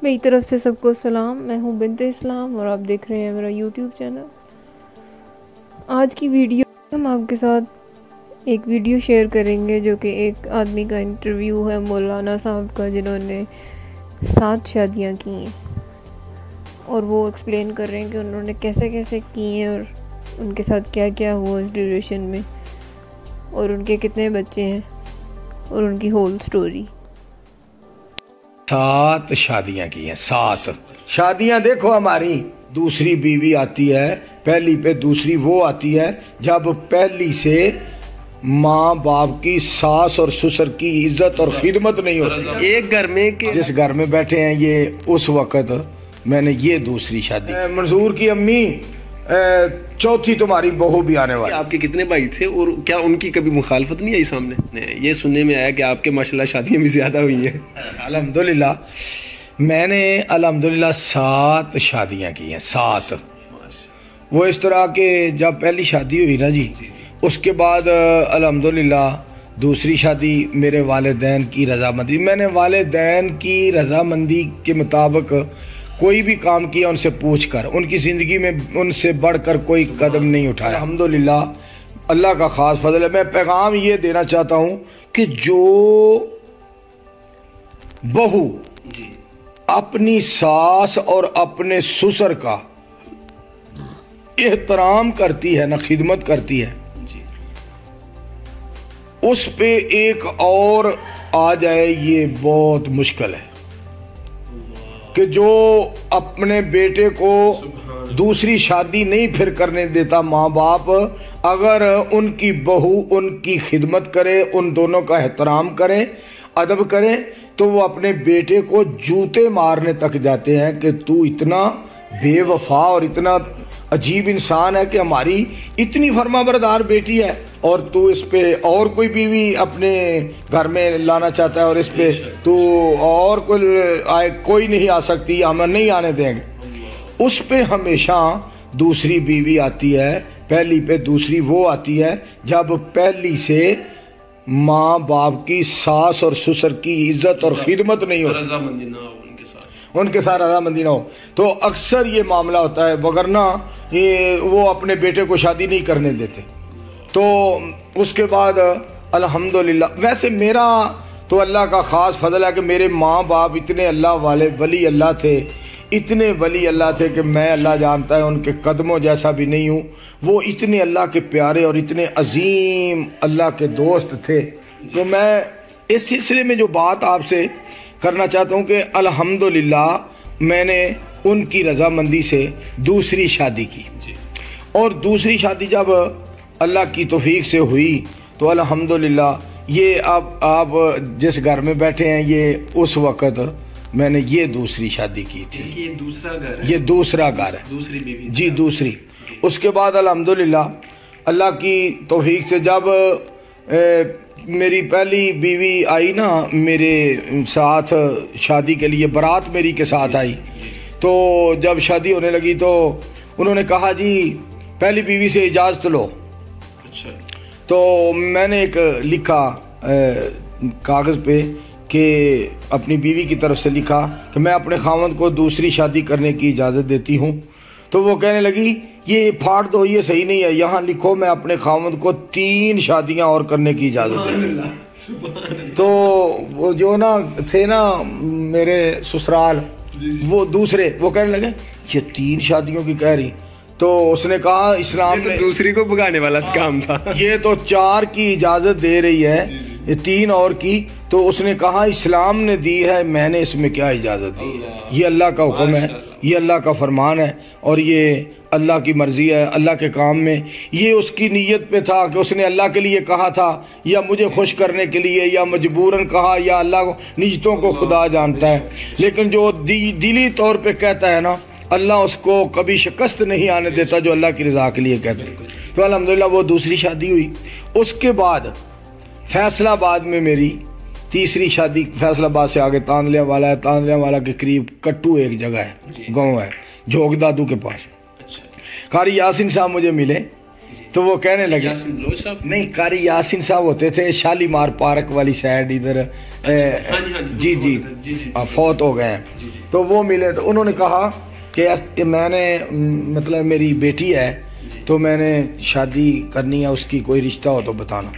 میری طرف سے سب کو سلام. میں ہوں بنت اسلام اور آپ دیکھ رہے ہیں میرا یوٹیوب چینل. آج کی ویڈیو ہم آپ کے ساتھ ایک ویڈیو شیئر کریں گے جو کہ ایک آدمی کا انٹرویو ہے مولانا صاحب کا، جنہوں نے 7 شادیاں کی ہیں، اور وہ ایکسپلین کر رہے ہیں کہ انہوں نے کیسے کیسے کی ہیں اور ان کے ساتھ کیا کیا ہوا اس ڈیوریشن میں، اور ان کے کتنے بچے ہیں اور ان کی ہول سٹوری. 7 شادیاں کی ہیں. 7 شادیاں دیکھو، ہماری دوسری بیوی آتی ہے پہلی پہ، دوسری وہ آتی ہے جب پہلی سے ماں باپ کی، ساس اور سسر کی عزت اور خدمت نہیں ہوتی. ایک گھر میں جس گھر میں بیٹھے ہیں یہ اس وقت میں نے یہ دوسری شادی. منظور کی امی چوتھی تمہاری بہو بھی آنے والی. آپ کے کتنے بھائی تھے اور کیا ان کی کبھی مخالفت نہیں آئی سامنے؟ یہ سننے میں آیا کہ آپ کے ماشاءاللہ شادیاں بھی زیادہ ہوئی ہیں. الحمدللہ میں نے الحمدللہ 7 شادیاں کی ہیں. 7 وہ اس طرح کہ جب پہلی شادی ہوئی نا جی، اس کے بعد الحمدللہ دوسری شادی میرے والدین کی رضامندی. میں نے والدین کی رضامندی کے مطابق کوئی بھی کام کیا ان سے پوچھ کر، ان کی زندگی میں ان سے بڑھ کر کوئی قدم نہیں اٹھایا. الحمدللہ اللہ کا خاص فضل ہے. میں پیغام یہ دینا چاہتا ہوں کہ جو بہو اپنی ساس اور اپنے سسر کا احترام کرتی ہے نا، خدمت کرتی ہے، اس پہ ایک اور آ جائے یہ بہت مشکل ہے. کہ جو اپنے بیٹے کو دوسری شادی نہیں پھر کرنے دیتا ماں باپ، اگر ان کی بہو ان کی خدمت کرے، ان دونوں کا احترام کرے، ادب کرے، تو وہ اپنے بیٹے کو جوتے مارنے تک جاتے ہیں کہ تو اتنا بے وفا اور اتنا عجیب انسان ہے کہ ہماری اتنی فرما بردار بیٹی ہے اور تو اس پہ اور کوئی بیوی اپنے گھر میں لانا چاہتا ہے، اور اس پہ تو اور کوئی نہیں آ سکتی، ہم نہیں آنے دیں گے. اس پہ ہمیشہ دوسری بیوی آتی ہے پہلی پہ، دوسری وہ آتی ہے جب پہلی سے ماں باپ کی، ساس اور سسر کی عزت اور خدمت نہیں ہوتی، ان کے ساتھ رضامندی نہ ہو، تو اکثر یہ معاملہ ہوتا ہے. وگرنہ وہ اپنے بیٹے کو شادی نہیں کرنے دیتے. تو اس کے بعد الحمدللہ ویسے میرا تو اللہ کا خاص فضل ہے کہ میرے ماں باپ اتنے اللہ والے ولی اللہ تھے، اتنے ولی اللہ تھے کہ میں، اللہ جانتا ہے، ان کے قدموں جیسا بھی نہیں ہوں. وہ اتنے اللہ کے پیارے اور اتنے عظیم اللہ کے دوست تھے. تو میں اس سلسلے میں جو بات آپ سے کرنا چاہتا ہوں کہ الحمدللہ میں نے ان کی رضامندی سے دوسری شادی کی، اور دوسری شادی جب اللہ کی توفیق سے ہوئی تو الحمدللہ یہ اب آپ جس گھر میں بیٹھے ہیں یہ اس وقت میں نے یہ دوسری شادی کی تھی. یہ دوسرا گھر ہے؟ یہ دوسرا گھر ہے، دوسری بیوی جی دوسری. اس کے بعد الحمدللہ اللہ کی توفیق سے جب میری پہلی بیوی آئی نا میرے ساتھ شادی کے لیے، برات میری کے ساتھ آئی، تو جب شادی ہونے لگی تو انہوں نے کہا جی پہلی بیوی سے اجازت لو. تو میں نے ایک لکھا کاغذ پہ کہ اپنی بیوی کی طرف سے لکھا کہ میں اپنے خاوند کو دوسری شادی کرنے کی اجازت دیتی ہوں. تو وہ کہنے لگی یہ پھاڑ دو، یہ صحیح نہیں ہے، یہاں لکھو میں اپنے خاوند کو 3 شادیاں اور کرنے کی اجازت دیتی ہوں. تو وہ جو نا تھے نا میرے سسرال، وہ دوسرے، وہ کہنے لگے یہ 3 شادیوں کی کہہ رہی. تو اس نے کہا اسلام نے دوسری کو بھگانے والا کام تھا، یہ تو 4 کی اجازت دے رہی ہے، یہ 3 اور کی. تو اس نے کہا اسلام نے دی ہے، میں نے اس میں کیا اجازت دی؟ یہ اللہ کا حکم ہے، یہ اللہ کا فرمان ہے، اور یہ اللہ کی مرضی ہے. اللہ کے کام میں یہ اس کی نیت پہ تھا کہ اس نے اللہ کے لیے کہا تھا، یا مجھے خوش کرنے کے لیے، یا مجبوراً کہا، یا اللہ کو نیتوں کو خدا جانتا ہے. لیکن جو دلی طور پہ کہتا ہے نا، اللہ اس کو کبھی شکست نہیں آنے دیتا جو اللہ کی رضا کے لیے کہتا ہے. تو الحمدللہ وہ دوسری شادی ہوئی. اس کے بعد فیصلہ آباد میں میری تیسری شادی. فیصل آباد سے آگے تاندلیاں والا ہے، تاندلیاں والا کے قریب کٹو ایک جگہ ہے، گاؤں ہے جھوک دادو کے پاس. قاری یاسین صاحب مجھے ملے تو وہ کہنے لگے، نہیں قاری یاسین صاحب ہوتے تھے شالیمار پارک والی سائڈ ادھر، جی جی فوت ہو گئے ہیں. تو وہ ملے تو انہوں نے کہا کہ میں نے مطلب میری بیٹی ہے تو میں نے شادی کرنی ہے، اس کی کوئی رشتہ ہو تو بتانا۔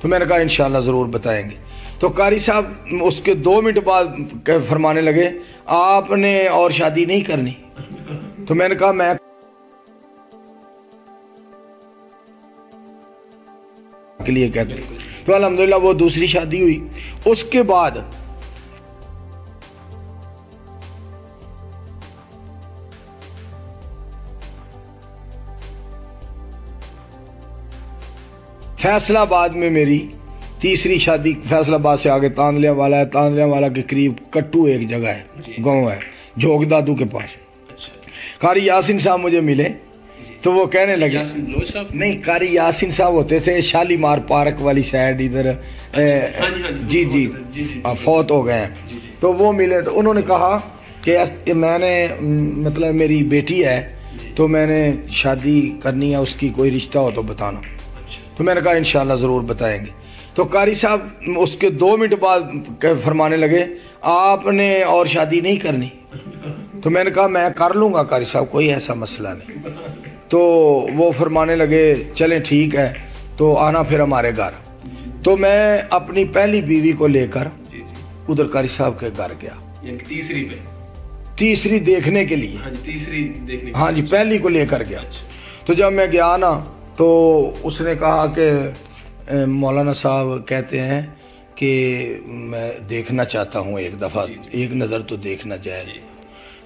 تو میں نے کہا انشاءاللہ ضرور بتائیں گے۔ تو قاری صاحب اس کے 2 منٹ بعد فرمانے لگے آپ نے اور شادی نہیں کرنی؟ تو میں نے کہا میں کے لیے کہتے ہیں۔ تو الحمدللہ وہ دوسری شادی ہوئی۔ اس کے بعد فیصل آباد میں میری تیسری شادی، فیصل آباد سے آگے تاندلیاں والا ہے، تاندلیاں والا کے قریب کٹو ایک جگہ ہے، گاؤں ہے جھوک دادو کے پاس۔ قاری یاسین صاحب مجھے ملے تو وہ کہنے لگے، نہیں قاری یاسین صاحب ہوتے تھے شالیمار پارک والی سائڈ ادھر، جی جی فوت ہو گئے ہیں۔ تو وہ ملے تو انہوں نے کہا کہ میں نے مطلب میری بیٹی ہے تو میں نے شادی کرنی ہے، اس کی کوئی رشتہ ہو تو بتانا۔ تو میں نے کہا انشاءاللہ ضرور بتائیں گے۔ تو قاری صاحب اس کے 2 منٹ بعد فرمانے لگے آپ نے اور شادی نہیں کرنی؟ تو میں نے کہا میں کر لوں گا قاری صاحب، کوئی ایسا مسئلہ نہیں۔ تو وہ فرمانے لگے چلیں ٹھیک ہے، تو آنا پھر ہمارے گھر۔ تو میں اپنی پہلی بیوی کو لے کر ادھر قاری صاحب کے گھر گیا، تیسری دیکھنے کے لیے، ہاں جی پہلی کو لے کر گیا۔ تو جب میں گیا نا تو اس نے کہا کہ مولانا صاحب کہتے ہیں کہ میں دیکھنا چاہتا ہوں ایک دفعہ، ایک نظر تو دیکھنا جائے۔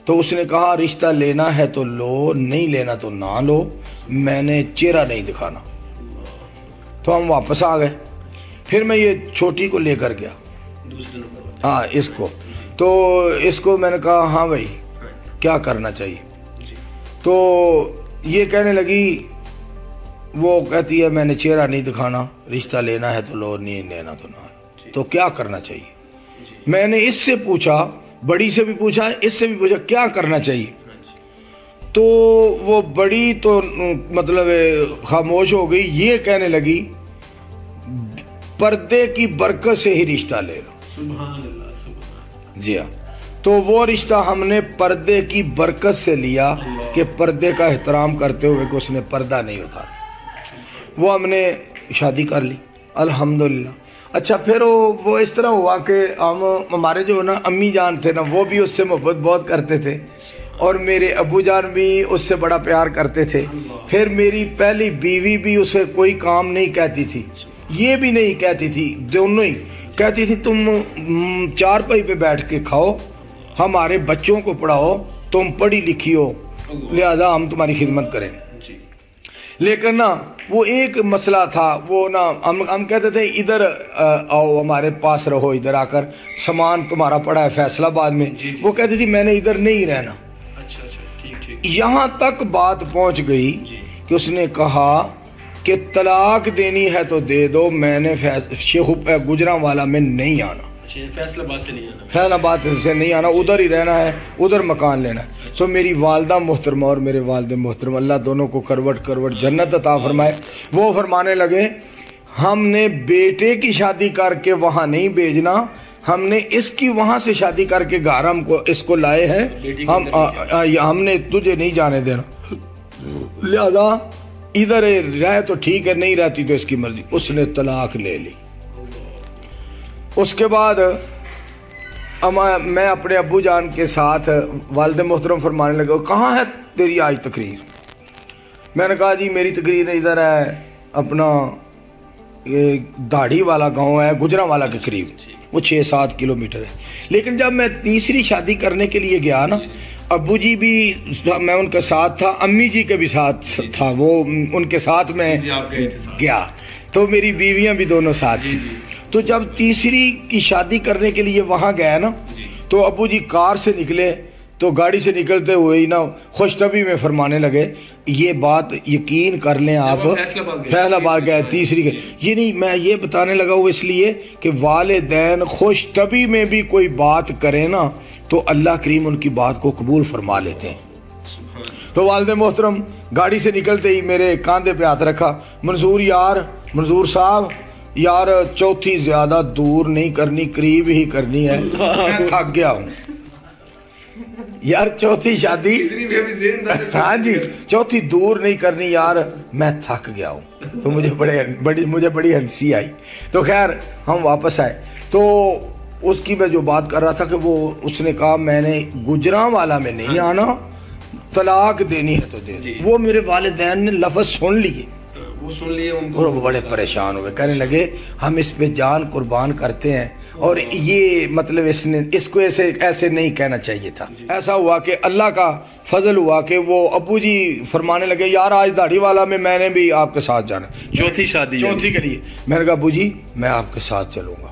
تو اس نے کہا رشتہ لینا ہے تو لو، نہیں لینا تو نہ لو، میں نے چہرہ نہیں دکھانا۔ تو ہم واپس آ گئے۔ پھر میں یہ چھوٹی کو لے کر گیا، ہاں اس کو، تو اس کو میں نے کہا ہاں بھائی کیا کرنا چاہیے؟ تو یہ کہنے لگی، وہ کہتی ہے میں نے چہرہ نہیں دکھانا، رشتہ لینا ہے تو لو، نہیں لینا تو نہ۔ تو کیا کرنا چاہیے؟ میں نے اس سے پوچھا، بڑی سے بھی پوچھا، اس سے بھی پوچھا کیا کرنا چاہیے؟ تو وہ بڑی تو مطلب خاموش ہو گئی، یہ کہنے لگی پردے کی برکت سے ہی رشتہ لے لو۔ سبحان اللہ، سبحان۔ جی ہاں، تو وہ رشتہ ہم نے پردے کی برکت سے لیا کہ پردے کا احترام کرتے ہوئے کہ اس نے پردہ نہیں اتارا، وہ ہم نے شادی کر لی الحمدللہ۔ اچھا پھر وہ اس طرح ہوا کہ ہمارے جو نا امی جان تھے نا وہ بھی اس سے محبت بہت کرتے تھے، اور میرے ابو جان بھی اس سے بڑا پیار کرتے تھے۔ پھر میری پہلی بیوی بھی اسے کوئی کام نہیں کہتی تھی، یہ بھی نہیں کہتی تھی، دونوں ہی کہتی تھی تم 4 پائی پہ بیٹھ کے کھاؤ، ہمارے بچوں کو پڑھاؤ، تم پڑھی لکھی ہو لہذا ہم تمہاری خدمت کریں۔ لیکن نا وہ ایک مسئلہ تھا، وہ نا ہم کہتے تھے ادھر آؤ ہمارے پاس رہو، ادھر آ کر سامان تمہارا پڑا ہے فیصل آباد میں۔ وہ کہتی تھی میں نے ادھر نہیں رہنا۔ یہاں تک بات پہنچ گئی کہ اس نے کہا کہ طلاق دینی ہے تو دے دو، میں نے شیخ گجرانوالہ میں نہیں آنا، فیصل آباد سے نہیں آنا، فیصل آباد سے نہیں آنا، ادھر ہی رہنا ہے، ادھر مکان لینا ہے۔ تو میری والدہ محترمہ اور میرے والد محترم، اللہ دونوں کو کروٹ کروٹ جنت عطا فرمائے، وہ فرمانے لگے ہم نے بیٹے کی شادی کر کے وہاں نہیں بھیجنا، ہم نے اس کی وہاں سے شادی کر کے گھر ہم کو اس کو لائے ہیں، ہم نے تجھے نہیں جانے دینا، لہذا ادھر رہ تو ٹھیک ہے، نہیں رہتی تو اس کی مرضی۔ اس نے طلاق لے لی۔ اس کے بعد میں اپنے ابو جان کے ساتھ، والد محترم فرمانے لگے کہاں ہے تیری آج تقریر؟ میں نے کہا جی میری تقریر ادھر ہے، اپنا داڑھی والا گاؤں ہے گجرانوالہ کے قریب، وہ 6-7 کلومیٹر ہے۔ لیکن جب میں تیسری شادی کرنے کے لیے گیا نا، ابو جی بھی میں ان کے ساتھ تھا، امی جی کے بھی ساتھ تھا، وہ ان کے ساتھ میں گیا، تو میری بیویاں بھی دونوں ساتھ تھیں۔ تو جب تیسری کی شادی کرنے کے لیے وہاں گیا نا تو ابو جی کار سے نکلے، تو گاڑی سے نکلتے ہوئے ہی نا خوش طبی میں فرمانے لگے یہ بات یقین کر لیں آپ، فیصل آباد گئے تیسری کے، یہ نہیں میں یہ بتانے لگا ہوں اس لیے کہ والدین خوش طبی میں بھی کوئی بات کریں نا تو اللہ کریم ان کی بات کو قبول فرما لیتے ہیں۔ تو والد محترم گاڑی سے نکلتے ہی میرے کاندھے پہ ہاتھ رکھا، منظور یار، منظور صاحب یار چوتھی زیادہ دور نہیں کرنی، قریب ہی کرنی ہے، میں تھک گیا ہوں۔ یار چوتھی شادی ہاں جی چوتھی دور نہیں کرنی یار، میں تھک گیا ہوں، تو مجھے بڑی ہنسی آئی۔ تو خیر ہم واپس آئے، تو اس کی میں جو بات کر رہا تھا کہ وہ اس نے کہا میں نے گجراں والا میں نہیں آنا، طلاق دینی ہے تو دے۔ وہ میرے والدین نے لفظ سن لیے، اور وہ بڑے پریشان ہوئے، کہنے لگے ہم اس پہ جان قربان کرتے ہیں، اور یہ مطلب اس کو ایسے نہیں کہنا چاہیے تھا۔ ایسا ہوا کہ اللہ کا فضل ہوا کہ وہ ابو جی فرمانے لگے یار آج داڑھی والا میں نے بھی آپ کے ساتھ جانا، چوتھی شادی چوتھی کے لیے۔ میں نے کہا ابو جی میں آپ کے ساتھ چلوں گا۔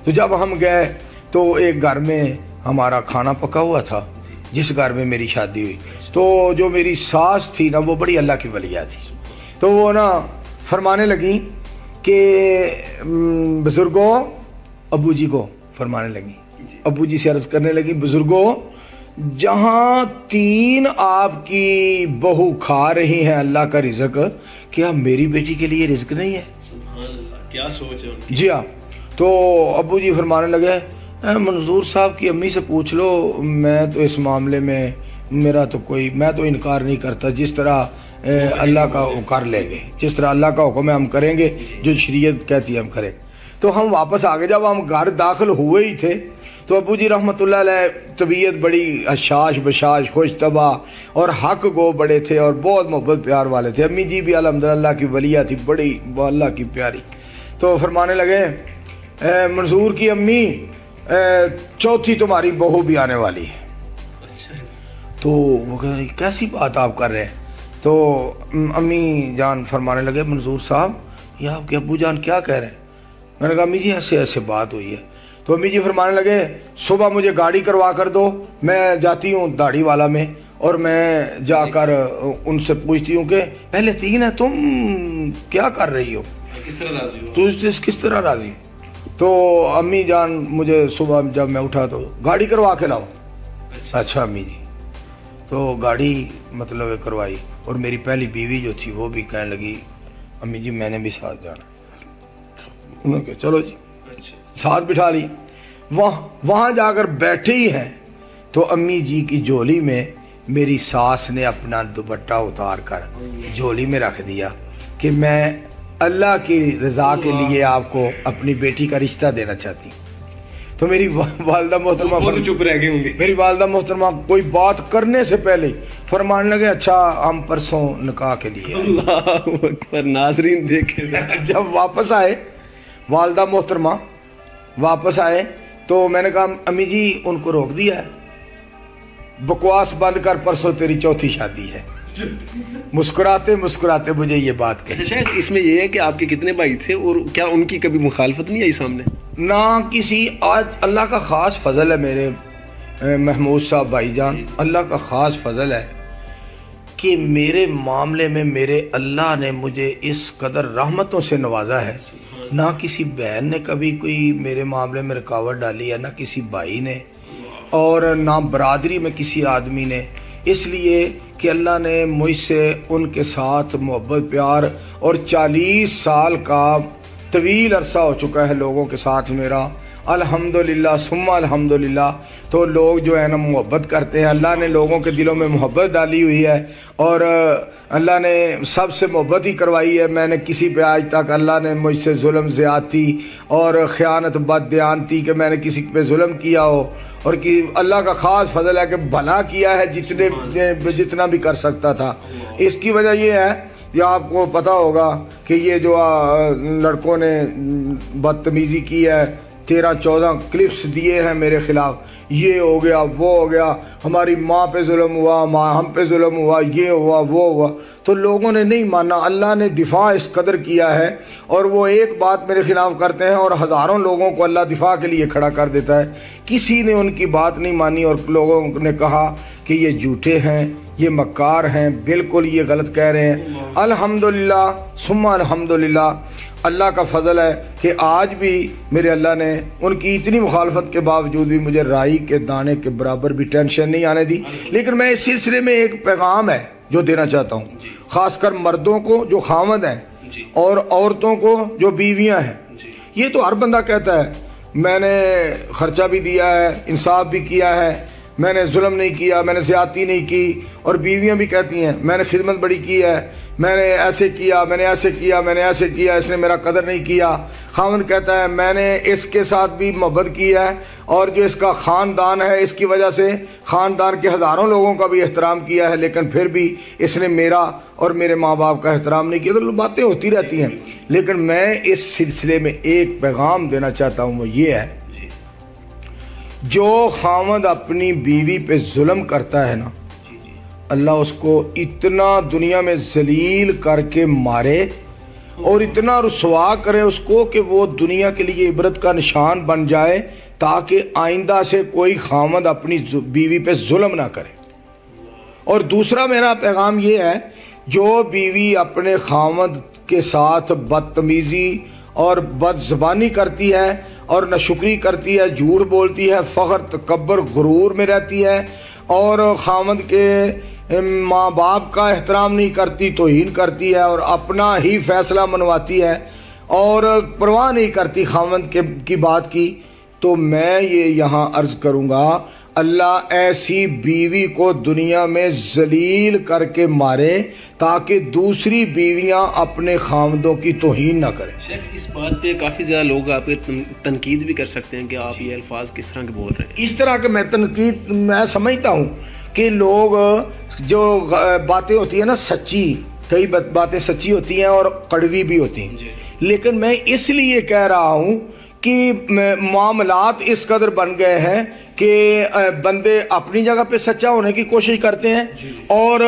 تو جب ہم گئے تو ایک گھر میں ہمارا کھانا پکا ہوا تھا، جس گھر میں میری شادی ہوئی، تو جو میری ساس تھی نا وہ بڑی اللہ کی ولیہ تھی، تو وہ نا فرمانے لگی کہ بزرگوں، ابو جی کو فرمانے لگی، ابو جی سے عرض کرنے لگی بزرگوں جہاں 3 آپ کی بہو کھا رہی ہیں اللہ کا رزق، کیا میری بیٹی کے لیے رزق نہیں ہے؟ کیا سوچ ہے؟ جی ہاں۔ تو ابو جی فرمانے لگے منظور صاحب کی امی سے پوچھ لو، میں تو اس معاملے میں میں تو انکار نہیں کرتا، جس طرح اللہ کا کر لیں گے، جس طرح اللہ کا حکم ہے ہم کریں گے، جو شریعت کہتی ہے ہم کریں۔ تو ہم واپس آ گئے، جب ہم گھر داخل ہوئے ہی تھے تو ابو جی رحمۃ اللہ علیہ طبیعت بڑی حشاش بشاش خوش طبع اور حق گو بڑے تھے اور بہت محبت پیار والے تھے۔ امی جی بھی الحمدللہ کی ولیہ تھی، بڑی اللہ کی پیاری۔ تو فرمانے لگے منظور کی امی چوتھی تمہاری بہو بھی آنے والی ہے۔ تو وہ کہہ رہی کیسی بات آپ کر رہے ہیں؟ تو امی جان فرمانے لگے منظور صاحب یہ آپ کے ابو جان کیا کہہ رہے ہیں؟ میں نے کہا امی جی ایسے بات ہوئی ہے۔ تو امی جی فرمانے لگے صبح مجھے گاڑی کروا کر دو، میں جاتی ہوں داڑھی والا میں، اور میں جا کر ان سے پوچھتی ہوں کہ پہلے 3 ہے تم کیا کر رہی ہو، کس طرح راضی ہو، تو کس طرح راضی؟ تو امی جان مجھے صبح جب میں اٹھا تو گاڑی کروا کے لاؤ۔ اچھا امی جی، تو گاڑی مطلب کروائی، اور میری پہلی بیوی جو تھی وہ بھی کہنے لگی امی جی میں نے بھی ساتھ جانا۔ انہوں نے کہا چلو جی، ساتھ بٹھا لی۔ وہاں جا کر بیٹھے ہی ہیں تو امی جی کی جھولی میں میری ساس نے اپنا دوپٹہ اتار کر جھولی میں رکھ دیا کہ میں اللہ کی رضا کے لیے آپ کو اپنی بیٹی کا رشتہ دینا چاہتی ہوں۔ تو میری والدہ محترمہ چپ رہ گئی ہوں گی، میری والدہ محترمہ کوئی بات کرنے سے پہلے فرمانے لگے اچھا ہم پرسوں نکاح کے لیے۔ اللہ اکبر، ناظرین دیکھیں جب واپس آئے والدہ محترمہ واپس آئے تو میں نے کہا امی جی ان کو روک دیا ہے، بکواس بند کر، پرسوں تیری چوتھی شادی ہے۔ مسکراتے مسکراتے مجھے یہ بات کہی۔ شاید اس میں یہ ہے کہ آپ کے کتنے بھائی تھے اور کیا ان کی کبھی مخالفت نہیں آئی سامنے؟ نہ کسی، آج اللہ کا خاص فضل ہے میرے محمود صاحب بھائی جان، اللہ کا خاص فضل ہے کہ میرے معاملے میں میرے اللہ نے مجھے اس قدر رحمتوں سے نوازا ہے، نہ کسی بہن نے کبھی کوئی میرے معاملے میں رکاوٹ ڈالی ہے، نہ کسی بھائی نے، اور نہ برادری میں کسی آدمی نے، اس لیے کہ اللہ نے مجھ سے ان کے ساتھ محبت پیار، اور 40 سال کا طویل عرصہ ہو چکا ہے لوگوں کے ساتھ میرا، الحمدللہ ثم الحمدللہ۔ تو لوگ جو ہے نا محبت کرتے ہیں، اللہ نے لوگوں کے دلوں میں محبت ڈالی ہوئی ہے، اور اللہ نے سب سے محبت ہی کروائی ہے۔ میں نے کسی پہ آج تک اللہ نے مجھ سے ظلم زیادتی اور خیانت بد دیانتی کہ میں نے کسی پہ ظلم کیا ہو، اور کہ اللہ کا خاص فضل ہے کہ بھلا کیا ہے جتنا بھی کر سکتا تھا۔ اس کی وجہ یہ ہے، یہ آپ کو پتہ ہوگا کہ یہ جو لڑکوں نے بدتمیزی کی ہے، 13-14 کلپس دیے ہیں میرے خلاف، یہ ہو گیا وہ ہو گیا، ہماری ماں پہ ظلم ہوا، ہم پہ ظلم ہوا، یہ ہوا وہ ہوا، تو لوگوں نے نہیں مانا۔ اللہ نے دفاع اس قدر کیا ہے، اور وہ ایک بات میرے خلاف کرتے ہیں اور ہزاروں لوگوں کو اللہ دفاع کے لیے کھڑا کر دیتا ہے۔ کسی نے ان کی بات نہیں مانی، اور لوگوں نے کہا کہ یہ جھوٹے ہیں، یہ مکار ہیں، بالکل یہ غلط کہہ رہے ہیں۔ الحمدللہ ثم الحمدللہ، اللہ کا فضل ہے کہ آج بھی میرے اللہ نے ان کی اتنی مخالفت کے باوجود بھی مجھے رائی کے دانے کے برابر بھی ٹینشن نہیں آنے دی۔ لیکن میں اس سلسلے میں ایک پیغام ہے جو دینا چاہتا ہوں، خاص کر مردوں کو جو خاوند ہیں اور عورتوں کو جو بیویاں ہیں۔ یہ تو ہر بندہ کہتا ہے میں نے خرچہ بھی دیا ہے، انصاف بھی کیا ہے، میں نے ظلم نہیں کیا، میں نے زیادتی نہیں کی، اور بیویاں بھی کہتی ہیں میں نے خدمت بڑی کی ہے، میں نے ایسے کیا، میں نے ایسے کیا، میں نے ایسے کیا، اس نے میرا قدر نہیں کیا۔ خاوند کہتا ہے میں نے اس کے ساتھ بھی محبت کی ہے، اور جو اس کا خاندان ہے اس کی وجہ سے خاندان کے ہزاروں لوگوں کا بھی احترام کیا ہے، لیکن پھر بھی اس نے میرا اور میرے ماں باپ کا احترام نہیں کیا۔ تو باتیں ہوتی رہتی ہیں، لیکن میں اس سلسلے میں ایک پیغام دینا چاہتا ہوں، وہ یہ ہے جو خاوند اپنی بیوی پہ ظلم کرتا ہے نا، اللہ اس کو اتنا دنیا میں ذلیل کر کے مارے اور اتنا رسوا کرے اس کو کہ وہ دنیا کے لیے عبرت کا نشان بن جائے، تاکہ آئندہ سے کوئی خاوند اپنی بیوی پہ ظلم نہ کرے۔ اور دوسرا میرا پیغام یہ ہے، جو بیوی اپنے خاوند کے ساتھ بدتمیزی اور بد زبانی کرتی ہے اور ناشکری کرتی ہے، جھوٹ بولتی ہے، فخر تکبر غرور میں رہتی ہے، اور خاوند کے ماں باپ کا احترام نہیں کرتی، توہین کرتی ہے، اور اپنا ہی فیصلہ منواتی ہے، اور پرواہ نہیں کرتی خاوند کی بات کی، تو میں یہ یہاں عرض کروں گا اللہ ایسی بیوی کو دنیا میں ذلیل کر کے مارے، تاکہ دوسری بیویاں اپنے خاوندوں کی توہین نہ کریں۔ شیخ اس بات پہ کافی زیادہ لوگ آپ کے تنقید بھی کر سکتے ہیں کہ آپ یہ الفاظ کس طرح کے بول رہے ہیں۔ اس طرح کے میں تنقید میں سمجھتا ہوں کہ لوگ جو باتیں ہوتی ہیں نا سچی، کئی باتیں سچی ہوتی ہیں اور کڑوی بھی ہوتی ہیں، لیکن میں اس لیے کہہ رہا ہوں کہ معاملات اس قدر بن گئے ہیں کہ بندے اپنی جگہ پہ سچا ہونے کی کوشش کرتے ہیں، اور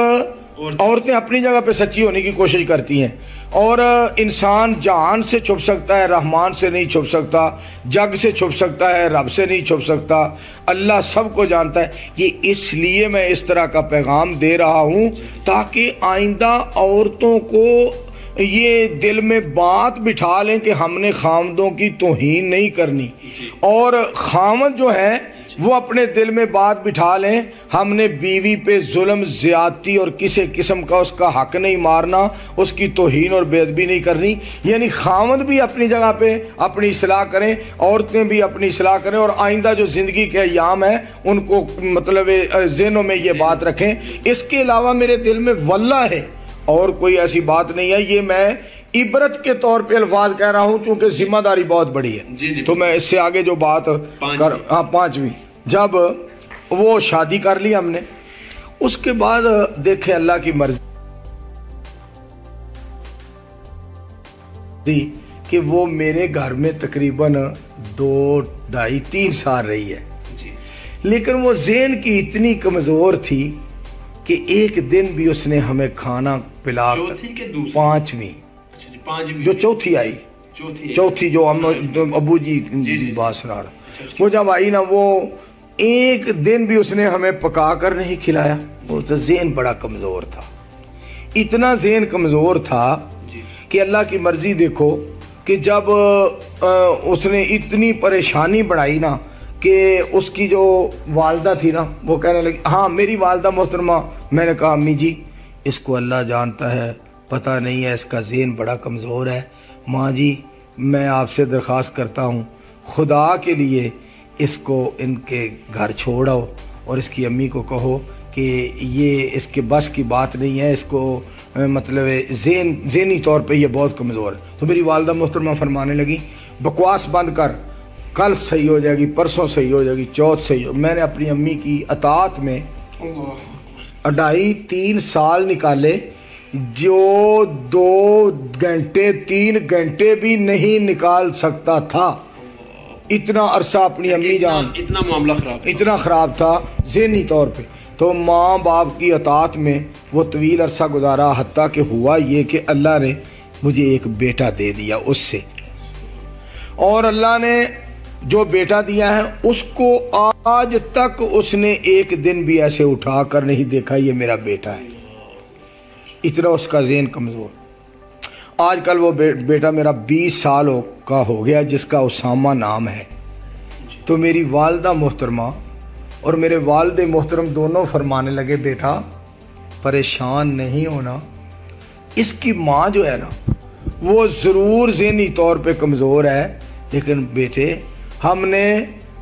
عورتیں اپنی جگہ پہ سچی ہونے کی کوشش کرتی ہیں، اور انسان جہان سے چھپ سکتا ہے، رحمان سے نہیں چھپ سکتا، جگ سے چھپ سکتا ہے، رب سے نہیں چھپ سکتا، اللہ سب کو جانتا ہے۔ یہ اس لیے میں اس طرح کا پیغام دے رہا ہوں تاکہ آئندہ عورتوں کو یہ دل میں بات بٹھا لیں کہ ہم نے خاوندوں کی توہین نہیں کرنی، اور خاوند جو ہے وہ اپنے دل میں بات بٹھا لیں ہم نے بیوی پہ ظلم، زیادتی اور کسی قسم کا اس کا حق نہیں مارنا، اس کی توہین اور بے ادبی نہیں کرنی۔ یعنی خاوند بھی اپنی جگہ پہ اپنی اصلاح کریں، عورتیں بھی اپنی اصلاح کریں، اور آئندہ جو زندگی کے ایام ہیں ان کو مطلب ذہنوں میں یہ بات رکھیں۔ اس کے علاوہ میرے دل میں واللہ ہے اور کوئی ایسی بات نہیں ہے، یہ میں عبرت کے طور پہ الفاظ کہہ رہا ہوں چونکہ ذمہ داری بہت بڑی ہے۔ تو میں اس سے آگے جو بات پانچویں، جب وہ شادی کر لی ہم نے، اس کے بعد دیکھیں اللہ کی مرضی کہ وہ میرے گھر میں تقریباً 2-2.5-3 سال رہی ہے، لیکن وہ ذہن کی اتنی کمزور تھی کہ ایک دن بھی اس نے ہمیں کھانا پلا، پانچویں جو چوتھی آئی، چوتھی جو ہم ابو جی بات سنا رہا، وہ جب آئی نا، وہ ایک دن بھی اس نے ہمیں پکا کر نہیں کھلایا۔ وہ ذہن بڑا کمزور تھا، اتنا ذہن کمزور تھا کہ اللہ کی مرضی دیکھو کہ جب اس نے اتنی پریشانی بڑھائی نا کہ اس کی جو والدہ تھی نا وہ کہنے لگی، ہاں میری والدہ محترمہ، میں نے کہا امی جی اس کو اللہ جانتا ہے، پتہ نہیں ہے، اس کا ذہن بڑا کمزور ہے، ماں جی میں آپ سے درخواست کرتا ہوں خدا کے لیے اس کو ان کے گھر چھوڑو، اور اس کی امی کو کہو کہ یہ اس کے بس کی بات نہیں ہے، اس کو مطلب ذہنی طور پہ یہ بہت کمزور ہے۔ تو میری والدہ محترمہ فرمانے لگی بکواس بند کر، کل صحیح ہو جائے گی، پرسوں صحیح ہو جائے گی، چوتھ صحیح ہو۔ میں نے اپنی امی کی اطاعت میں 2.5-3 سال نکالے، جو 2 گھنٹے 3 گھنٹے بھی نہیں نکال سکتا تھا، اتنا عرصہ اپنی امی جان، اتنا معاملہ اتنا خراب تھا ذہنی طور پہ۔ تو ماں باپ کی اطاعت میں وہ طویل عرصہ گزارا، حتیٰ کہ ہوا یہ کہ اللہ نے مجھے ایک بیٹا دے دیا اس سے، اور اللہ نے جو بیٹا دیا ہے اس کو آج تک اس نے ایک دن بھی ایسے اٹھا کر نہیں دیکھا یہ میرا بیٹا ہے، اتنا اس کا ذہن کمزور۔ آج کل وہ بیٹا میرا 20 سال کا ہو گیا، جس کا اسامہ نام ہے۔ تو میری والدہ محترمہ اور میرے والد محترم دونوں فرمانے لگے بیٹا پریشان نہیں ہونا، اس کی ماں جو ہے نا وہ ضرور ذہنی طور پہ کمزور ہے، لیکن بیٹے ہم نے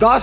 10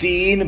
3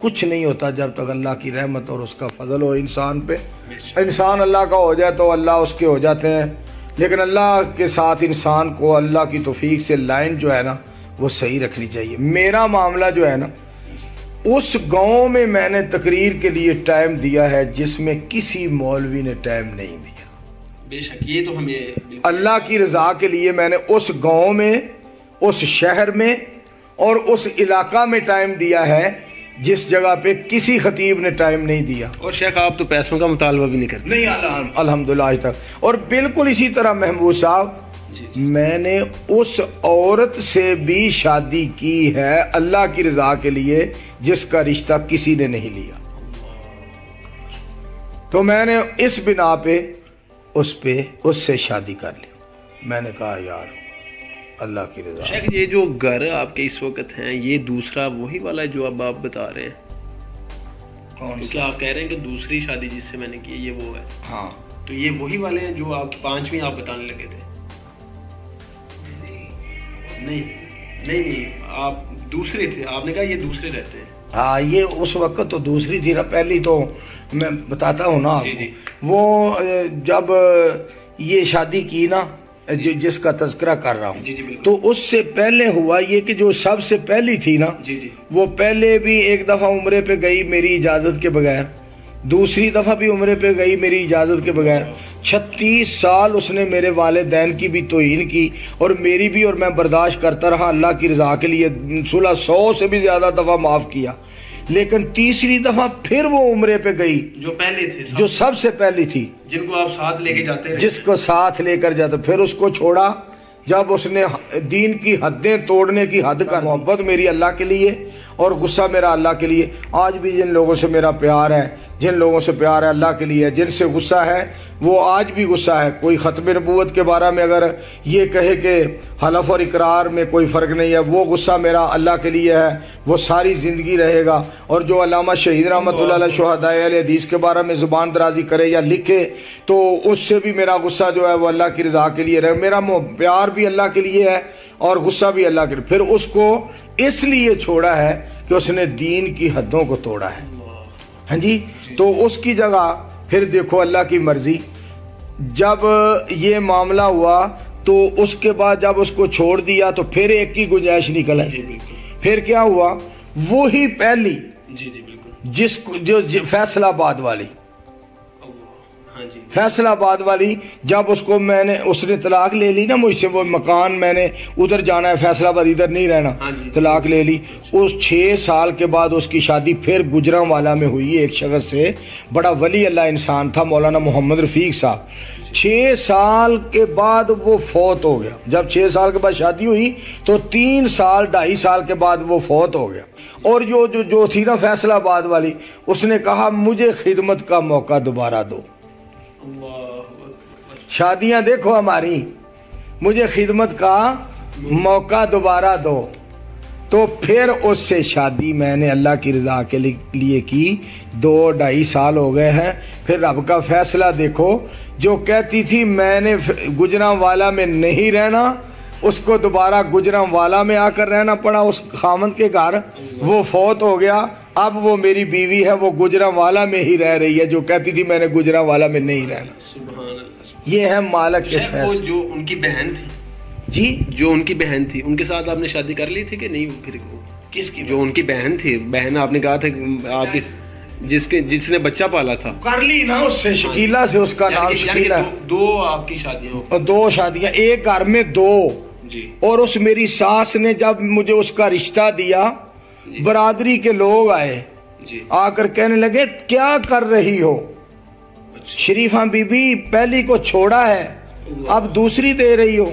کچھ نہیں ہوتا جب تک اللہ کی رحمت اور اس کا فضل ہو انسان پہ. انسان اللہ کا ہو جائے تو اللہ اس کے ہو جاتے ہیں، لیکن اللہ کے ساتھ انسان کو اللہ کی توفیق سے لائن جو ہے نا وہ صحیح رکھنی چاہیے. میرا معاملہ جو ہے نا، اس گاؤں میں نے تقریر کے لیے ٹائم دیا ہے جس میں کسی مولوی نے ٹائم نہیں دیا. بے شک یہ تو ہمیں اللہ کی رضا کے لیے میں نے اس گاؤں میں، اس شہر میں اور اس علاقہ میں ٹائم دیا ہے جس جگہ پہ کسی خطیب نے ٹائم نہیں دیا. اور شیخ آپ تو پیسوں کا مطالبہ بھی نہیں کرتے. نہیں الحمدللہ آج تک. اور بالکل اسی طرح محمود صاحب، میں نے اس عورت سے بھی شادی کی ہے اللہ کی رضا کے لیے جس کا رشتہ کسی نے نہیں لیا. تو میں نے اس بنا پہ اس سے شادی کر لی. میں نے کہا یار اللہ کی رضا. شیخ یہ جو گھر آپ کے اس وقت ہیں یہ دوسرا وہی والا ہے جو اب آپ بتا رہے ہیں؟ کون سا؟ آپ کہہ رہے ہیں کہ دوسری شادی جس سے میں نے کی یہ وہ ہے. ہاں تو یہ وہی والے ہیں جو آپ پانچویں آپ بتانے لگے تھے؟ نہیں آپ دوسرے تھے، آپ نے کہا یہ دوسرے رہتے ہیں. ہاں یہ اس وقت تو دوسری تھی نا، پہلی تو میں بتاتا ہوں نا. وہ جب یہ شادی کی نا جس کا تذکرہ کر رہا ہوں، تو اس سے پہلے ہوا یہ کہ جو سب سے پہلی تھی نا وہ پہلے بھی ایک دفعہ عمرے پہ گئی میری اجازت کے بغیر، دوسری دفعہ بھی عمرے پہ گئی میری اجازت کے بغیر. 36 سال اس نے میرے والدین کی بھی توہین کی اور میری بھی، اور میں برداشت کرتا رہا اللہ کی رضا کے لیے. 1600 سے بھی زیادہ دفعہ معاف کیا. لیکن تیسری دفعہ پھر وہ عمرے پہ گئی جو پہلے تھے، جو سب سے پہلی تھی، جن کو آپ ساتھ لے کے جاتے رہے، جس کو ساتھ لے کر جاتے. پھر اس کو چھوڑا جب اس نے دین کی حدیں توڑنے کی حد کا. محبت میری اللہ کے لیے اور غصہ میرا اللہ کے لیے. آج بھی جن لوگوں سے میرا پیار ہے، جن لوگوں سے پیار ہے اللہ کے لیے، جن سے غصہ ہے وہ آج بھی غصہ ہے. کوئی ختم نبوت کے بارے میں اگر یہ کہے کہ حلف اور اقرار میں کوئی فرق نہیں ہے، وہ غصہ میرا اللہ کے لیے ہے، وہ ساری زندگی رہے گا. اور جو علامہ شہید رحمۃ اللہ علیہ شہداء اہل حدیث کے بارے میں زبان درازی کرے یا لکھے تو اس سے بھی میرا غصہ جو ہے وہ اللہ کی رضا کے لیے رہے. میرا پیار بھی اللہ کے لیے ہے اور غصہ بھی اللہ کے لیے. پھر اس کو اس لیے چھوڑا ہے کہ اس نے دین کی حدوں کو توڑا ہے. ہاں جی. تو اس کی جگہ پھر دیکھو اللہ کی مرضی، جب یہ معاملہ ہوا تو اس کے بعد جب اس کو چھوڑ دیا تو پھر ایک کی گنجائش نکل ہے. پھر کیا ہوا؟ وہی پہلی جس کو جو فیصل آباد والی، فیصل آباد والی، جب اس کو اس نے طلاق لے لی نا مجھ سے، وہ مکان میں نے ادھر جانا ہے فیصل آباد، ادھر نہیں رہنا، طلاق لے لی. اس 6 سال کے بعد اس کی شادی پھر گجرانوالا میں ہوئی ایک شخص سے. بڑا ولی اللہ انسان تھا مولانا محمد رفیق صاحب. 6 سال کے بعد وہ فوت ہو گیا. جب 6 سال کے بعد شادی ہوئی تو 3 سال 2.5 سال کے بعد وہ فوت ہو گیا. اور جو تھی نا فیصل آباد والی، اس نے کہا مجھے خدمت کا موقع دوبارہ دو. شادیاں دیکھو ہماری، مجھے خدمت کا موقع دوبارہ دو. تو پھر اس سے شادی میں نے اللہ کی رضا کے لیے کی. 2-2.5 سال ہو گئے ہیں. پھر رب کا فیصلہ دیکھو، جو کہتی تھی میں نے گجرانوالا میں نہیں رہنا، اس کو دوبارہ گجرانوالا میں آ کر رہنا پڑا اس خامند کے گھر. وہ فوت ہو گیا. اب وہ میری بیوی ہے، وہ گجرانوالا میں ہی رہ رہی ہے، جو کہتی تھی میں نے گجرانوالا میں نہیں رہنا. یہ ہے مالک کے فیصلے. جو ان کی بہن تھی، جی جو ان کی بہن تھی، ان کے ساتھ آپ نے شادی کر لی تھی کہ نہیں؟ پھر کس کی؟ جو ان کی بہن تھی، بہن آپ نے کہا تھا آپ کی جس نے بچہ پالا تھا، کر لی نا اس سے، شکیلا سے، اس کا نام شکیلا. 2 آپ کی شادیاں، 2 شادیاں، ایک گھر میں 2. اور اس میری ساس نے جب مجھے اس کا رشتہ دیا، برادری کے لوگ آئے، آ کر کہنے لگے کیا کر رہی ہو شریفہ بی بی، پہلی کو چھوڑا ہے اب دوسری دے رہی ہو.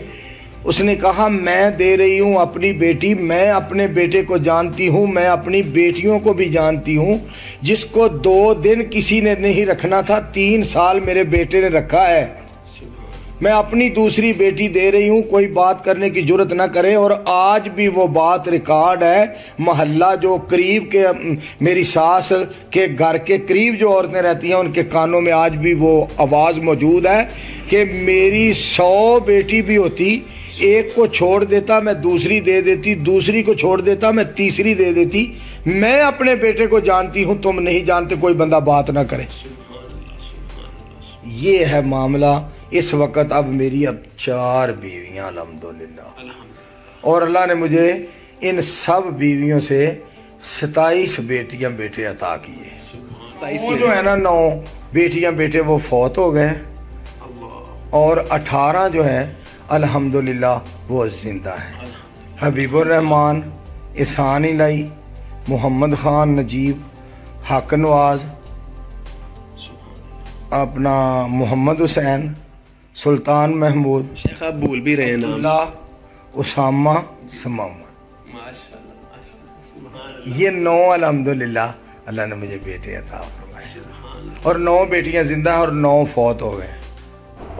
اس نے کہا میں دے رہی ہوں اپنی بیٹی، میں اپنے بیٹے کو جانتی ہوں، میں اپنی بیٹیوں کو بھی جانتی ہوں. جس کو 2 دن کسی نے نہیں رکھنا تھا 3 سال میرے بیٹے نے رکھا ہے. میں اپنی دوسری بیٹی دے رہی ہوں، کوئی بات کرنے کی جرت نہ کرے. اور آج بھی وہ بات ریکارڈ ہے، محلہ جو قریب کے میری ساس کے گھر کے قریب جو عورتیں رہتی ہیں ان کے کانوں میں آج بھی وہ آواز موجود ہے کہ میری 100 بیٹی بھی ہوتی، ایک کو چھوڑ دیتا میں دوسری دے دیتی, دوسری کو چھوڑ دیتا میں تیسری دے دیتی. میں اپنے بیٹے کو جانتی ہوں, تم نہیں جانتے, کوئی بندہ بات نہ کرے. یہ ہے معاملہ اس وقت. اب میری 4 بیویاں الحمدللہ, اور اللہ نے مجھے ان سب بیویوں سے 27 بیٹیاں بیٹے عطا کیے. وہ جو ہے نا 9 بیٹیاں بیٹے وہ فوت ہو گئے, اور 18 جو ہیں الحمدللہ وہ زندہ ہیں. حبیب الرحمان, احسان الہی, محمد خان, نجیب, حق نواز, اپنا محمد حسین, سلطان محمود, شیخ آپ بھول بھی رہے ہیں نام, اللہ, اسامہ, سمامہ. یہ 9 الحمدللہ اللہ نے مجھے بیٹے عطا فرمائے, اور 9 بیٹیاں زندہ ہیں اور 9 فوت ہو گئے.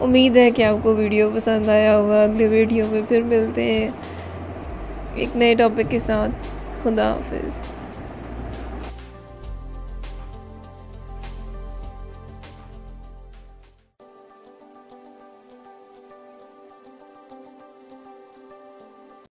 امید ہے کہ آپ کو ویڈیو پسند آیا ہوگا. اگلے ویڈیو میں پھر ملتے ہیں ایک نئے ٹاپک کے ساتھ. خدا حافظ.